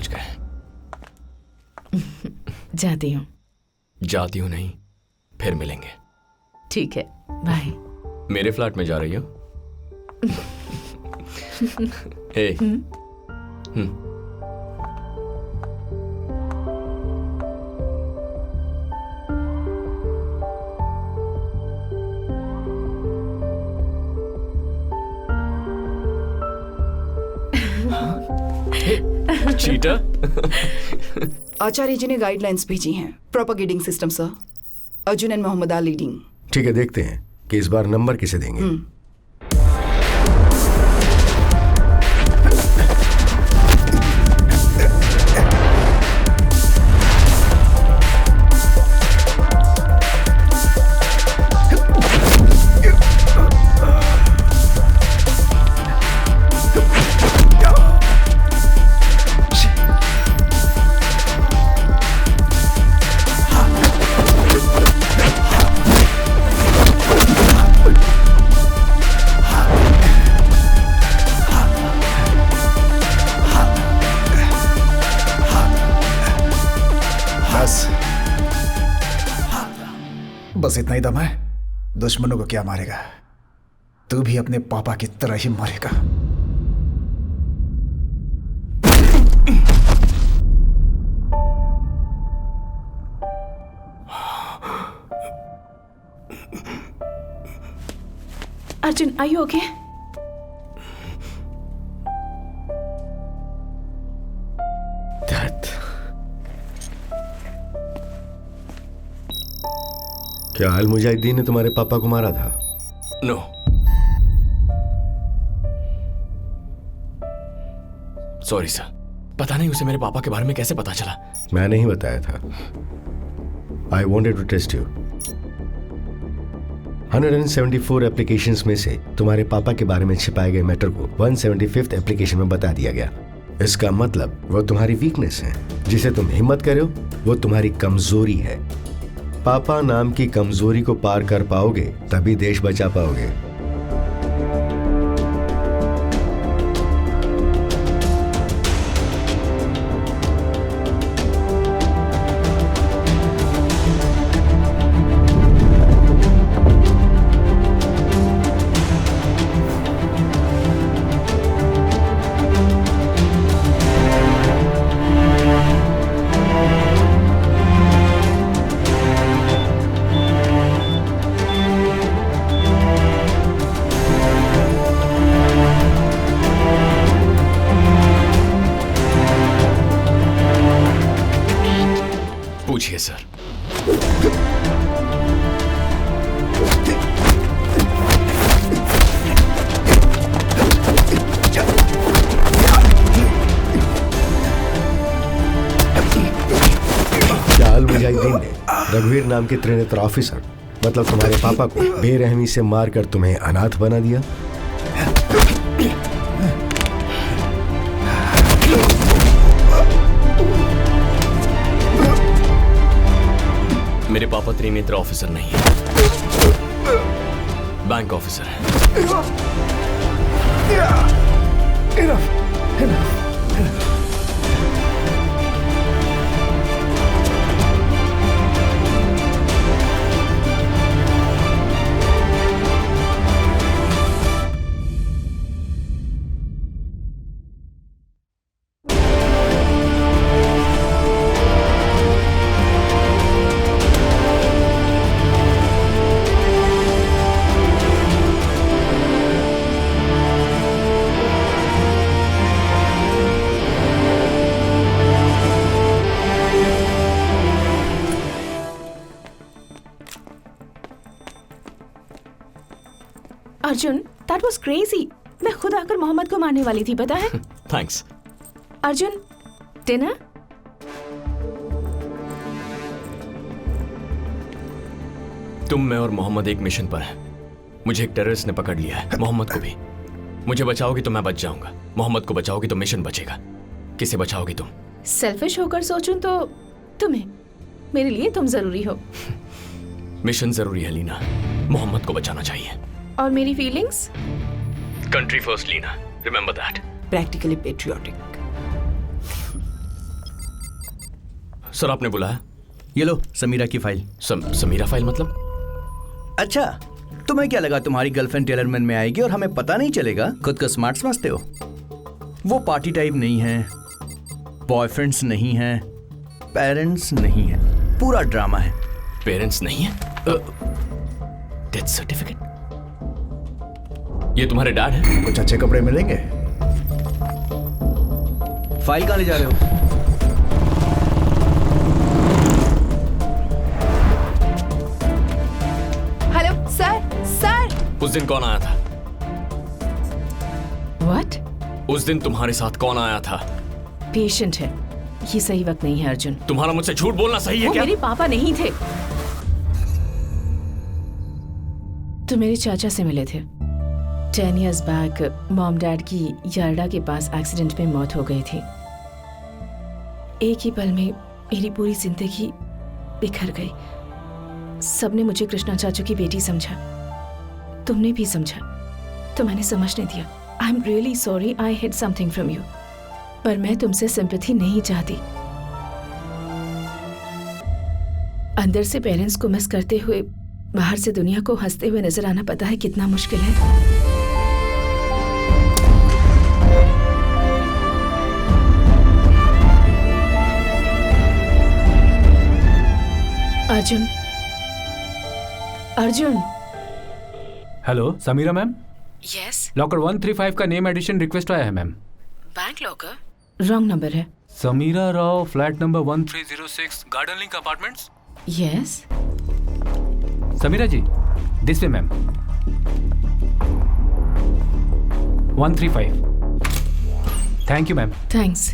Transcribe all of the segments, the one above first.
पहुंच गए। जाती हूँ। जाती हूँ नहीं, फिर मिलेंगे। ठीक है, बाय। मेरे फ्लैट में जा रही हो? हे। चीटर। आचार्य जी ने गाइडलाइंस भेजी हैं। Propagating system sir. Arjun and Mohammad are leading. ठीक है, देखते हैं कि इस बार नंबर किसे देंगे। बस इतना ही दम है। दुश्मनों को क्या मारेगा, तू भी अपने पापा की तरह ही मरेगा। Arjun, are you okay? क्या अल मुजाहिदीन ने तुम्हारे पापा को मारा था? नो। सॉरी सर, पता नहीं उसे मेरे पापा के बारे में कैसे पता चला। मैंने ही बताया था। I wanted to test you. 174 applications में से तुम्हारे पापा के बारे में छिपाए गए मैटर को 175th एप्लीकेशन में बता दिया गया। इसका मतलब वो तुम्हारी वीकनेस है। जिसे तुम हिम्मत करो वो तुम्हारी कमजोरी है। पापा नाम की कमजोरी को पार कर पाओगे तभी देश बचा पाओगे। पूछिए सर। क्या अल मुजाहिदीन ने रघुवीर नाम के त्रिनेत्र ऑफिसर, मतलब तुम्हारे पापा को बेरहमी से मारकर तुम्हें अनाथ बना दिया? मेरे पापा त्रिनेत्र ऑफिसर नहीं है, बैंक ऑफिसर है। Arjun, that was crazy. मैं खुद आकर मोहम्मद को मारने वाली थी, पता है? थैंक्स। अर्जुन, डिनर? तुम, मैं और मोहम्मद एक मिशन पर हैं। मुझे एक टेररिस्ट ने पकड़ लिया है, मोहम्मद को भी। मुझे बचाओगी तो मैं बच जाऊंगा, मोहम्मद को बचाओगी तो मिशन बचेगा। किसे बचाओगी तुम? सेल्फिश होकर सोचूं तो तुम्हें। मेरे लिए तुम जरूरी हो। मिशन जरूरी है लीना, मोहम्मद को बचाना चाहिए। और मेरी feelings? Country first Leena, remember that. Practically patriotic. Sir आपने बुलाया? ये लो समीरा की फाइल। समीरा फाइल मतलब? अच्छा, तुम्हें क्या लगा तुम्हारी गर्लफ्रेंड टेलरमैन में आएगी और हमें पता नहीं चलेगा? खुद को स्मार्ट समझते हो? वो पार्टी टाइप नहीं है, बॉयफ्रेंड्स नहीं है, पेरेंट्स नहीं है, पूरा ड्रामा है। पेरेंट्स नहीं है? Death certificate? ये तुम्हारे डैड है? कुछ अच्छे कपड़े मिलेंगे? फाइल कहाँ ले जा रहे हो? Hello sir, sir. उस दिन कौन आया था? व्हाट? उस दिन तुम्हारे साथ कौन आया था? पेशेंट है, ये सही वक्त नहीं है अर्जुन। तुम्हारा मुझसे झूठ बोलना सही है वो क्या? मेरे पापा नहीं थे। तो मेरे चाचा से मिले थे। 10 years बैक मॉम डैड की यार्डा के पास एक्सीडेंट में मौत हो गई थी। एक ही पल में मेरी पूरी जिंदगी बिखर गई। सबने मुझे कृष्णा चाचू की बेटी समझा, तुमने भी समझा, तो मैंने समझने दिया। I am really sorry I hid something from you, पर मैं तुमसे सिंपैथी नहीं चाहती। अंदर से पेरेंट्स को मिस करते हुए बाहर से दुनिया को हंसते हुए नजर आना पता है कितना मुश्किल है। Arjun, Arjun. Hello Samira ma'am, yes. Locker 135 का नेम एडिशन रिक्वेस्ट आया है ma'am. Bank locker? Wrong number है। Samira Rao, flat number 1306, garden link apartments. Yes. Samira ji, this way ma'am. 135। Thank you ma'am. Thanks.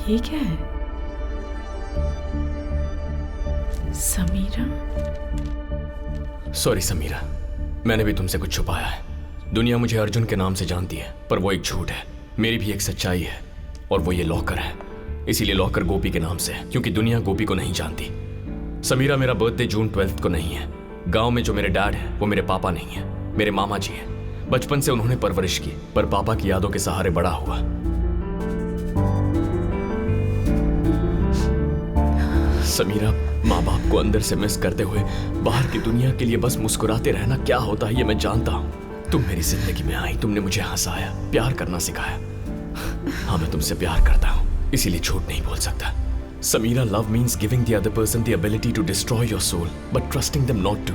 ये क्या है? समीरा? सॉरी समीरा, मैंने भी तुमसे कुछ छुपाया है। दुनिया मुझे अर्जुन के नाम से जानती है, पर वो एक झूठ है। मेरी भी एक सच्चाई है, और वो ये लॉकर है। इसीलिए लॉकर गोपी के नाम से है, क्योंकि दुनिया गोपी को नहीं जानती। समीरा, मेरा बर्थडे जून 12 को नहीं है। गांव में जो मेरे डैड है वो मेरे पापा नहीं है, मेरे मामा जी हैं। बचपन से उन्होंने परवरिश की, पर पापा की यादों के सहारे बड़ा हुआ। समीरा, माँ बाप को अंदर से मिस करते हुए बाहर की दुनिया के लिए बस मुस्कुराते रहना क्या होता है ये मैं जानता हूँ। तुम मेरी जिंदगी में आई, तुमने मुझे हंसाया, प्यार करना सिखाया। हाँ, मैं तुमसे प्यार करता हूँ, इसीलिए झूठ नहीं बोल सकता। Sameera, love means giving the other person the ability to destroy your soul but trusting them not to.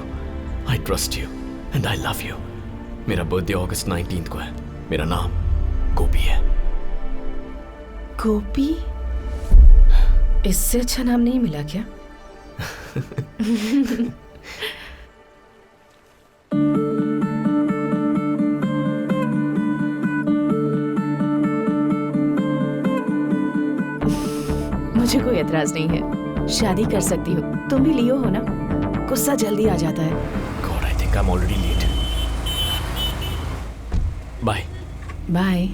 I trust you and I love you. मेरा बर्थडे अगस्त 19 को है। मेरा नाम गोपी है। गोपी? इससे अच्छा नाम नहीं मिला क्या? मुझे कोई एतराज नहीं है, शादी कर सकती हूँ। तुम भी लियो हो ना? गुस्सा जल्दी आ जाता है। God, I think I'm already late. Bye. Bye.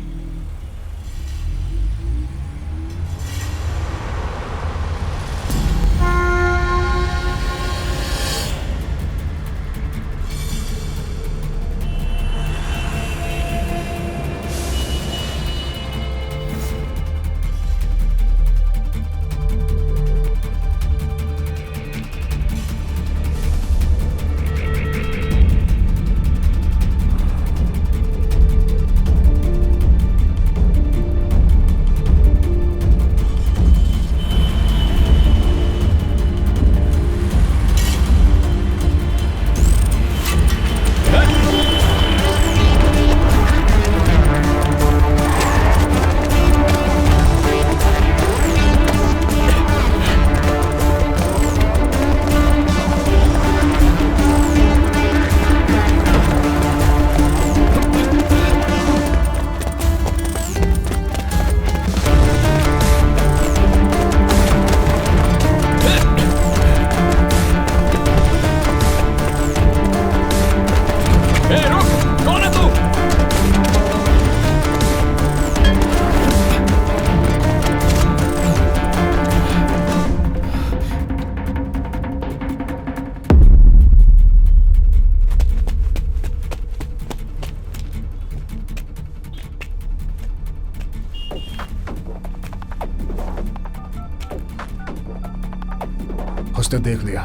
उसने देख लिया,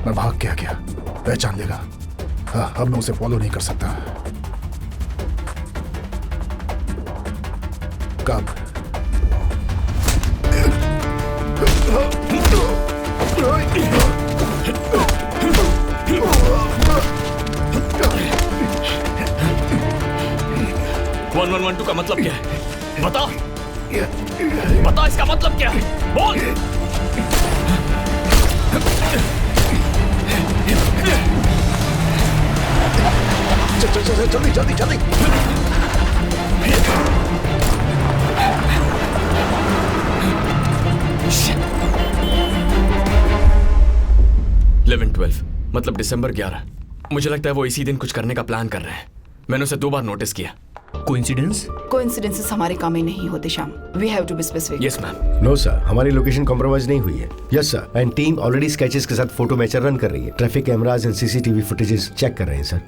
मैं भाग के आ गया, पहचान लेगा। हाँ, अब मैं उसे फॉलो नहीं कर सकता। कब? वन वन वन टू का मतलब क्या है? बता, बता इसका मतलब क्या है? बोल। जल्दी जल्दी जल्दी। 11-12 मतलब दिसंबर 11। मुझे लगता है वो इसी दिन कुछ करने का प्लान कर रहे हैं। मैंने उसे 2 बार नोटिस किया। कोइंसिडेंस? कोइंसिडेंसेस हमारे काम में नहीं होते Shyam. We have to be specific. Yes ma'am. No sir, हमारी लोकेशन कॉम्प्रोमाइज नहीं हुई है। Yes sir, and team already sketches के साथ फोटो मैचर रन कर रही है। Traffic cameras and CCTV footages check कर रहे हैं सर।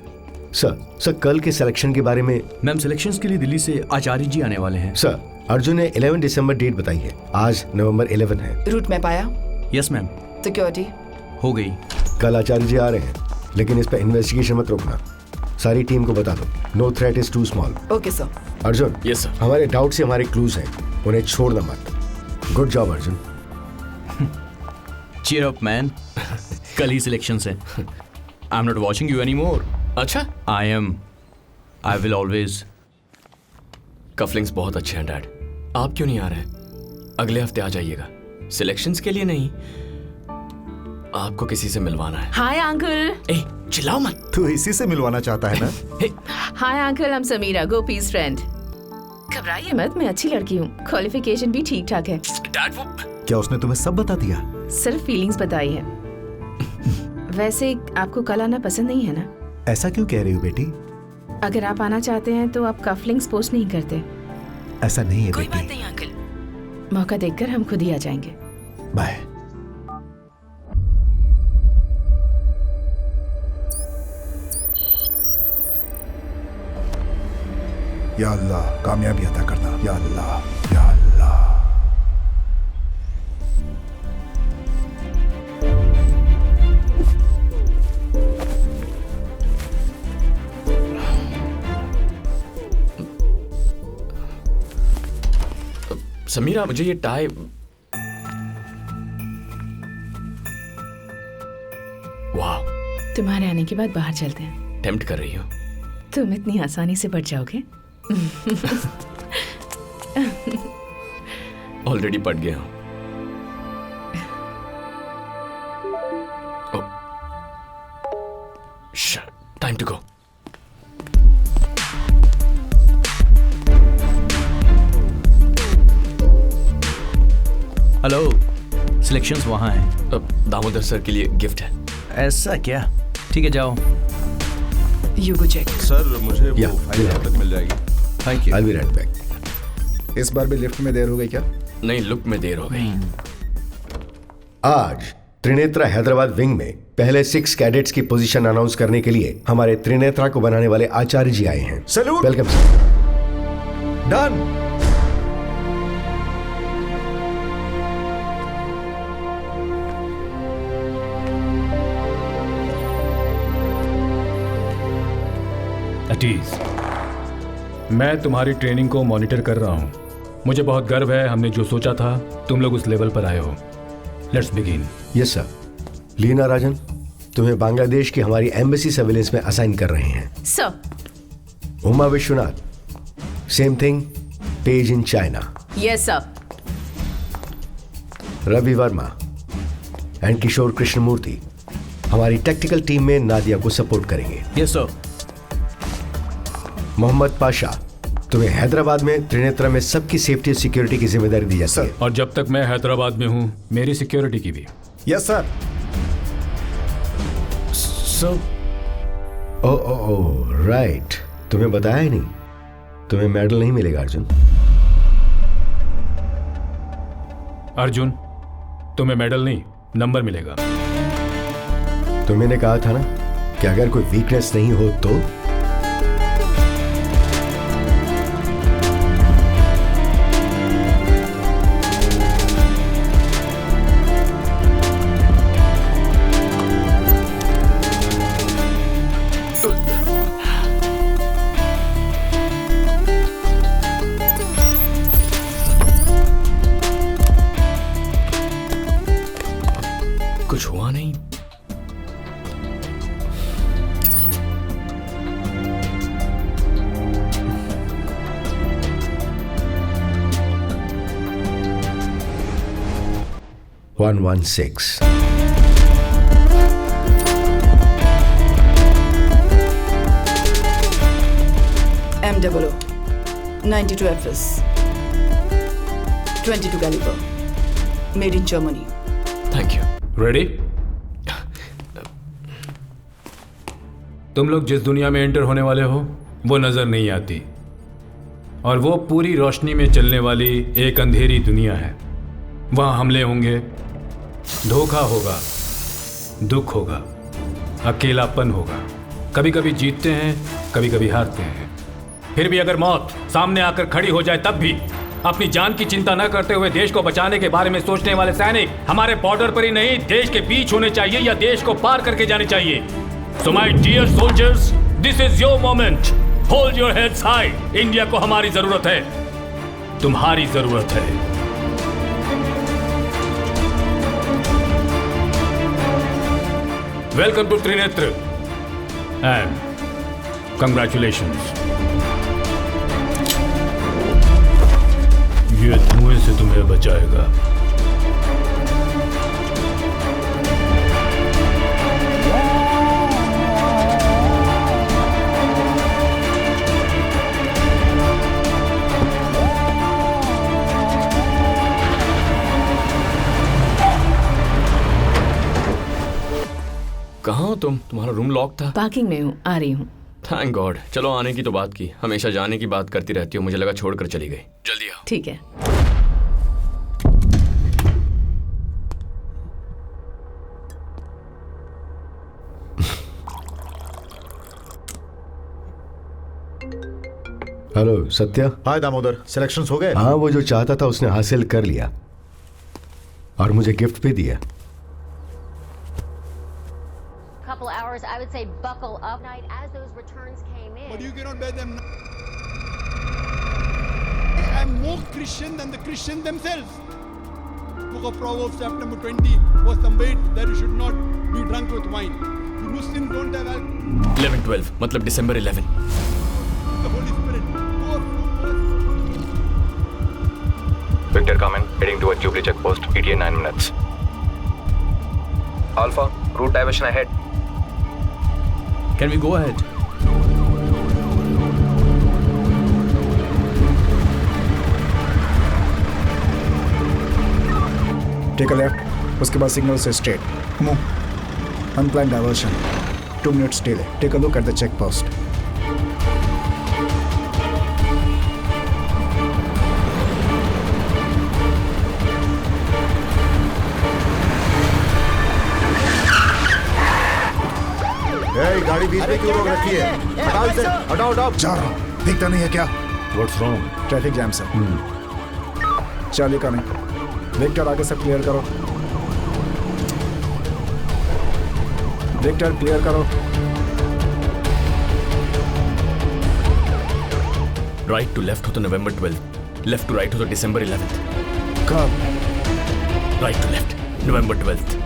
सर कल के सिलेक्शन के बारे में। मैम, सिलेक्शंस के लिए दिल्ली से आचार्य जी आने वाले हैं। सर, अर्जुन ने 11 दिसंबर डेट बताई है। आज नवंबर 11 है। रूट मैप आया? Yes ma'am. सिक्योरिटी हो गई। कल आचार्य जी आ रहे हैं, लेकिन इस पर इन्वेस्टिगेशन मत रोकना। सारी टीम को बता दो, no threat is too small. Okay sir. Arjun. Yes sir. हमारे डाउट से हमारे क्लूज हैं, उन्हें छोड़ना मत। Good job Arjun. Cheer up man. कल ही सिलेक्शंस है। I am not watching you any more. अच्छा, आई विल ऑलवेज। कफलिंग्स बहुत अच्छे हैं डैड। आप क्यों नहीं आ रहे? अगले हफ्ते आ जाइएगा। सिलेक्शंस के लिए नहीं, आपको किसी से मिलवाना है। Hi uncle. ए, चिल्लाओ मत। तू इसी से मिलवाना चाहता है ना? Hi uncle, I am Sameera, Gopi's friend. घबराइए मत, मैं अच्छी लड़की हूँ। क्वालिफिकेशन भी ठीक ठाक है। डैड वो क्या उसने तुम्हें सब बता दिया? सिर्फ फीलिंग्स बताई है। वैसे आपको कल आना पसंद नहीं है ना? ऐसा क्यों कह रही हो बेटी? अगर आप आना चाहते हैं तो आप कफलिंग्स पोस्ट नहीं करते। ऐसा नहीं है कोई बेटी। बात नहीं अंकल, मौका देखकर हम खुद ही आ जाएंगे। बाय। या अल्लाह, कामयाबी अता करना। या अल्लाह, या अल्लाह। समीरा, मुझे ये टाई। वाह, तुम्हारे आने के बाद बाहर चलते हैं। टेम्प्ट कर रही हो। तुम इतनी आसानी से बढ़ जाओगे? ऑलरेडी पट गया हूं। Time to go. Hello, selections वहाँ हैं। दामोदर सर के लिए गिफ्ट है। ऐसा क्या? ठीक है, जाओ। You go check. सर, मुझे Yeah, वो फाइल yeah. कब तक मिल जाएगी? Thank you. I'll be right back. इस बार भी लिफ्ट में देर हो गई क्या? नहीं, लुक में देर हो गई। आज त्रिनेत्रा हैदराबाद विंग में पहले 6 कैडेट्स की पोजीशन अनाउंस करने के लिए हमारे त्रिनेत्रा को बनाने वाले आचार्य जी आए हैं। सैल्यूट। Welcome sir. डन। अटीज, मैं तुम्हारी ट्रेनिंग को मॉनिटर कर रहा हूँ। मुझे बहुत गर्व है, हमने जो सोचा था तुम लोग उस लेवल पर आए हो। Let's begin. Yes sir. Leena Rajan, तुम्हें बांग्लादेश की हमारी एम्बेसी सर्विलेंस में असाइन कर रहे हैं। Sir. Uma Vishwanath, same thing, page in China. Yes sir. Ravi Verma and Kishore Krishnamurthy हमारी टेक्निकल टीम में नादिया को सपोर्ट करेंगे। Yes sir. मोहम्मद पाशा, तुम्हें हैदराबाद में त्रिनेत्रा में सबकी सेफ्टी और सिक्योरिटी की जिम्मेदारी दी जाती है। और जब तक मैं हैदराबाद में हूँ, मेरी सिक्योरिटी की भी। Yes sir. सर, ओ राइट, तुम्हें बताया ही नहीं। तुम्हें मेडल नहीं मिलेगा अर्जुन। अर्जुन, तुम्हें मेडल नहीं, नंबर मिलेगा। तुम्हें कहा था ना कि अगर कोई वीकनेस नहीं हो तो 116. M00 92 FS 22 caliber made in Germany. Thank you. Ready? तुम लोग जिस दुनिया में एंटर होने वाले हो वो नजर नहीं आती, और वो पूरी रोशनी में चलने वाली एक अंधेरी दुनिया है। वहां हमले होंगे, धोखा होगा, दुख होगा, अकेलापन होगा। कभी कभी जीतते हैं, कभी कभी हारते हैं। फिर भी अगर मौत सामने आकर खड़ी हो जाए तब भी अपनी जान की चिंता न करते हुए देश को बचाने के बारे में सोचने वाले सैनिक हमारे बॉर्डर पर ही नहीं, देश के बीच होने चाहिए या देश को पार करके जाने चाहिए। So my dear soldiers, this is your moment. Hold your heads high. India को हमारी जरूरत है, तुम्हारी जरूरत है। Welcome to Trinetra and congratulations. ये धुएं से तुम्हें बचाएगा। कहाँ हो तुम? तुम्हारा रूम लॉक था। पार्किंग में हूँ, आ रही हूँ। Thank God. चलो, आने की तो बात की, हमेशा जाने की बात करती रहती हो। मुझे लगा छोड़कर चली गई। जल्दी आओ। ठीक है। हेलो सत्या। हाय दामोदर, सिलेक्शंस हो गए? हाँ, वो जो चाहता था उसने हासिल कर लिया और मुझे गिफ्ट भी दिया। Couple hours, I would say buckle up night as those returns came in. But you cannot bear them. I am more Christian than the Christians themselves. Book of Proverbs chapter number 20 was conveyed that you should not be drunk with wine. The Muslims don't have alcohol. 11/12 मतलब December 11। The Holy Spirit. Victor, come in. Heading towards Jubilee checkpost. ETA 9 minutes. Alpha, route diversion ahead. Can we go ahead? Take a left, उसके बाद signal से straight move. Unplanned diversion, 2 minutes delay. Take a look at the check post. गाड़ी बीच में क्यों रोक रखी है? हटाओ इसे, हटाओ हटाओ। जा रहा हूँ, दिखता नहीं है क्या? What's wrong? Traffic jam sir. Charlie का नहीं। विक्टर आगे सब क्लियर करो। विक्टर क्लियर करो। राइट टू लेफ्ट हो तो November 12, लेफ्ट टू राइट हो तो December 11। कब? Right to left November 12।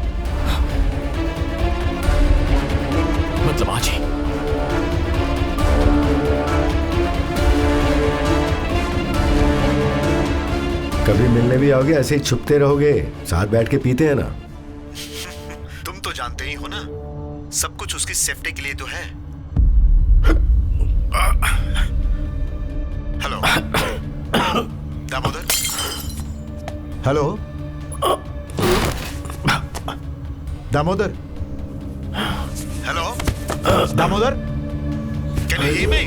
मतलब आज ही। कभी मिलने भी आओगे? ऐसे ही छुपते रहोगे? साथ बैठ के पीते हैं ना। तुम तो जानते ही हो ना, सब कुछ उसकी सेफ्टी के लिए तो है। Hello Damodar. Hello Damodar. Hello Damodar, can you hear me?